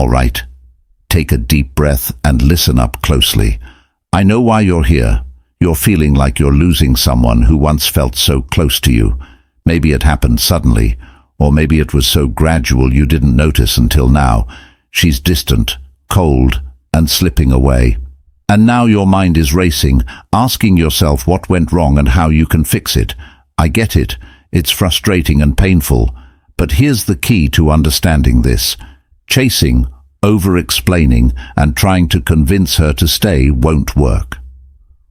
All right. Take a deep breath and listen up closely. I know why you're here. You're feeling like you're losing someone who once felt so close to you. Maybe it happened suddenly, or maybe it was so gradual you didn't notice until now. She's distant, cold, and slipping away. And now your mind is racing, asking yourself what went wrong and how you can fix it. I get it. It's frustrating and painful. But here's the key to understanding this. Chasing, over-explaining, and trying to convince her to stay won't work.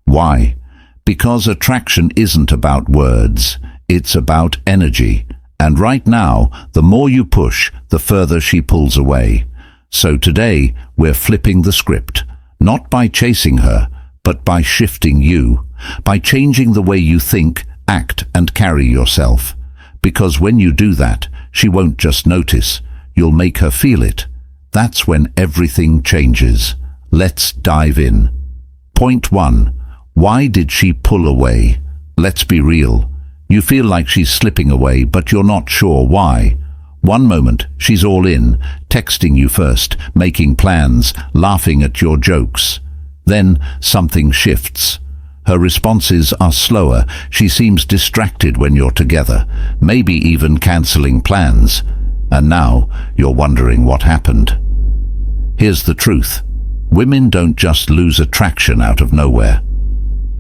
Why? Because attraction isn't about words. It's about energy. And right now, the more you push, the further she pulls away. So today, we're flipping the script. Not by chasing her, but by shifting you. By changing the way you think, act, and carry yourself. Because when you do that, she won't just notice. You'll make her feel it. That's when everything changes. Let's dive in. Point 1. Why did she pull away? Let's be real. You feel like she's slipping away, but you're not sure why. One moment, she's all in, texting you first, making plans, laughing at your jokes. Then something shifts. Her responses are slower. She seems distracted when you're together, maybe even cancelling plans. And now you're wondering what happened. Here's the truth. Women don't just lose attraction out of nowhere.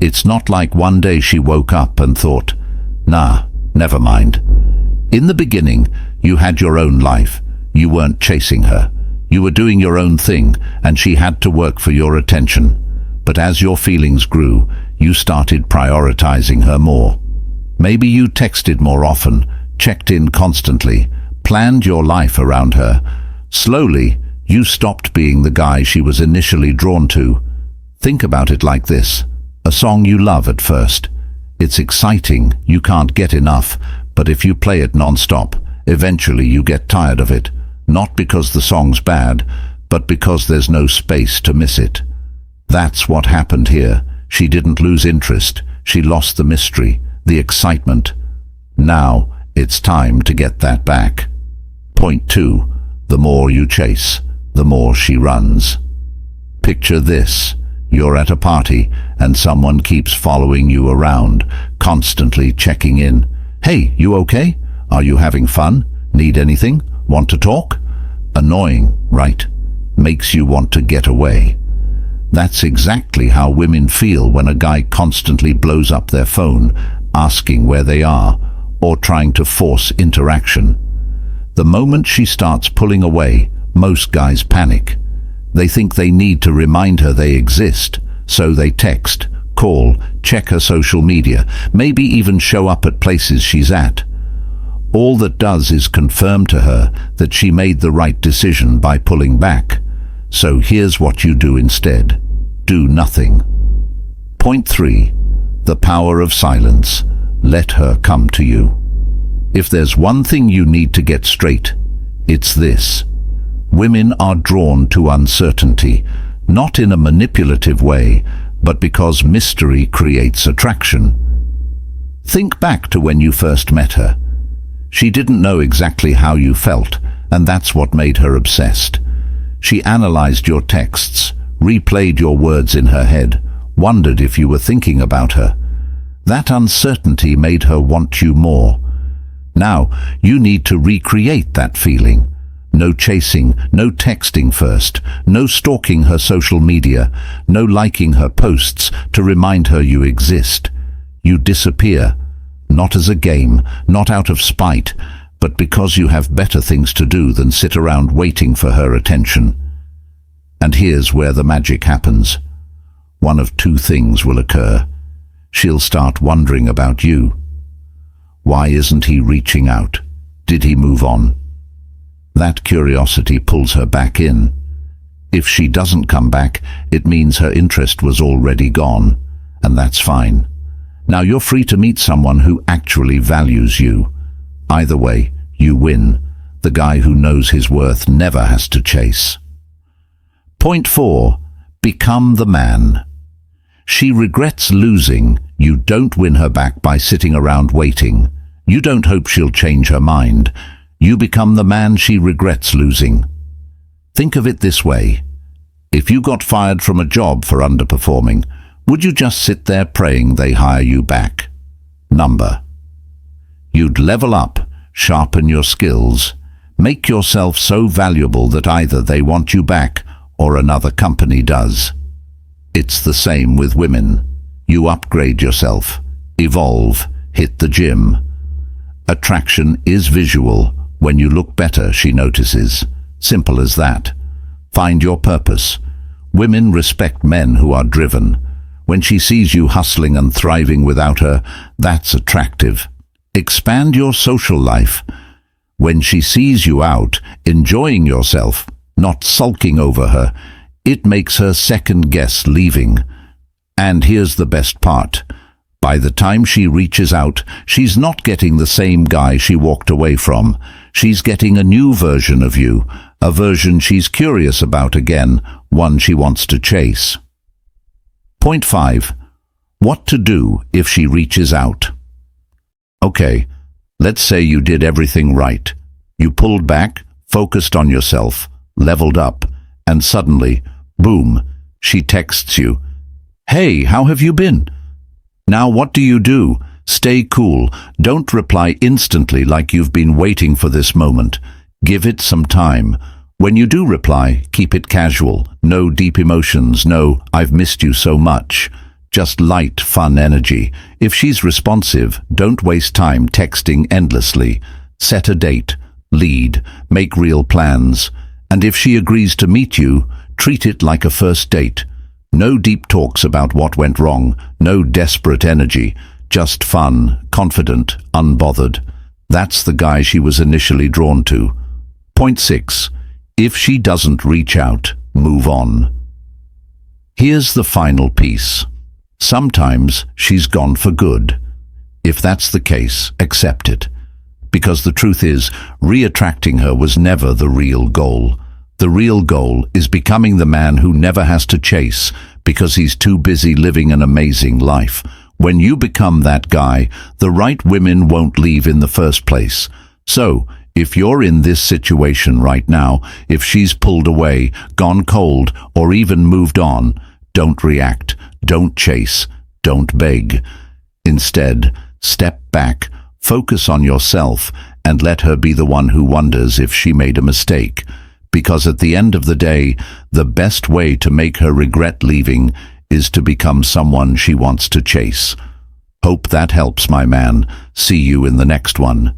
It's not like one day she woke up and thought, nah, never mind. In the beginning, you had your own life. You weren't chasing her. You were doing your own thing, and she had to work for your attention. But as your feelings grew, you started prioritizing her more. Maybe you texted more often, checked in constantly, planned your life around her. Slowly, you stopped being the guy she was initially drawn to. Think about it like this. A song you love at first. It's exciting, you can't get enough, but if you play it non-stop, eventually you get tired of it. Not because the song's bad, but because there's no space to miss it. That's what happened here. She didn't lose interest. She lost the mystery, the excitement. Now, it's time to get that back. Point 2. The more you chase, the more she runs. Picture this. You're at a party, and someone keeps following you around, constantly checking in. Hey, you okay? Are you having fun? Need anything? Want to talk? Annoying, right? Makes you want to get away. That's exactly how women feel when a guy constantly blows up their phone, asking where they are, or trying to force interaction. The moment she starts pulling away, most guys panic. They think they need to remind her they exist, so they text, call, check her social media, maybe even show up at places she's at. All that does is confirm to her that she made the right decision by pulling back. So here's what you do instead. Do nothing. Point 3. The power of silence. Let her come to you. If there's one thing you need to get straight, it's this. Women are drawn to uncertainty, not in a manipulative way, but because mystery creates attraction. Think back to when you first met her. She didn't know exactly how you felt, and that's what made her obsessed. She analyzed your texts, replayed your words in her head, wondered if you were thinking about her. That uncertainty made her want you more. Now, you need to recreate that feeling. No chasing, no texting first, no stalking her social media, no liking her posts to remind her you exist. You disappear, not as a game, not out of spite, but because you have better things to do than sit around waiting for her attention. And here's where the magic happens. One of two things will occur. She'll start wondering about you. Why isn't he reaching out? Did he move on? That curiosity pulls her back in. If she doesn't come back, it means her interest was already gone, and that's fine. Now you're free to meet someone who actually values you. Either way, you win. The guy who knows his worth never has to chase. Point 4. Become the man. She regrets losing. You don't win her back by sitting around waiting. You don't hope she'll change her mind. You become the man she regrets losing. Think of it this way. If you got fired from a job for underperforming, would you just sit there praying they hire you back? Number. You'd level up, sharpen your skills, make yourself so valuable that either they want you back or another company does. It's the same with women. You upgrade yourself, evolve, hit the gym. Attraction is visual. When you look better, she notices. Simple as that. Find your purpose. Women respect men who are driven. When she sees you hustling and thriving without her, that's attractive. Expand your social life. When she sees you out, enjoying yourself, not sulking over her, it makes her second guess leaving. And here's the best part. By the time she reaches out, she's not getting the same guy she walked away from. She's getting a new version of you, a version she's curious about again, one she wants to chase. Point 5. What to do if she reaches out. Okay, let's say you did everything right. You pulled back, focused on yourself, leveled up, and suddenly, boom, she texts you. Hey, how have you been? Now what do you do? Stay cool. Don't reply instantly like you've been waiting for this moment. Give it some time. When you do reply, keep it casual. No deep emotions, no "I've missed you so much." Just light, fun energy. If she's responsive, don't waste time texting endlessly. Set a date. Lead. Make real plans. And if she agrees to meet you, treat it like a first date. No deep talks about what went wrong. No desperate energy. Just fun, confident, unbothered. That's the guy she was initially drawn to. Point 6. If she doesn't reach out, move on. Here's the final piece. Sometimes she's gone for good. If that's the case, accept it. Because the truth is, re-attracting her was never the real goal. The real goal is becoming the man who never has to chase because he's too busy living an amazing life. When you become that guy, the right women won't leave in the first place. So, if you're in this situation right now, if she's pulled away, gone cold, or even moved on, don't react, don't chase, don't beg. Instead, step back, focus on yourself, and let her be the one who wonders if she made a mistake. Because at the end of the day, the best way to make her regret leaving is to become someone she wants to chase. Hope that helps, my man. See you in the next one.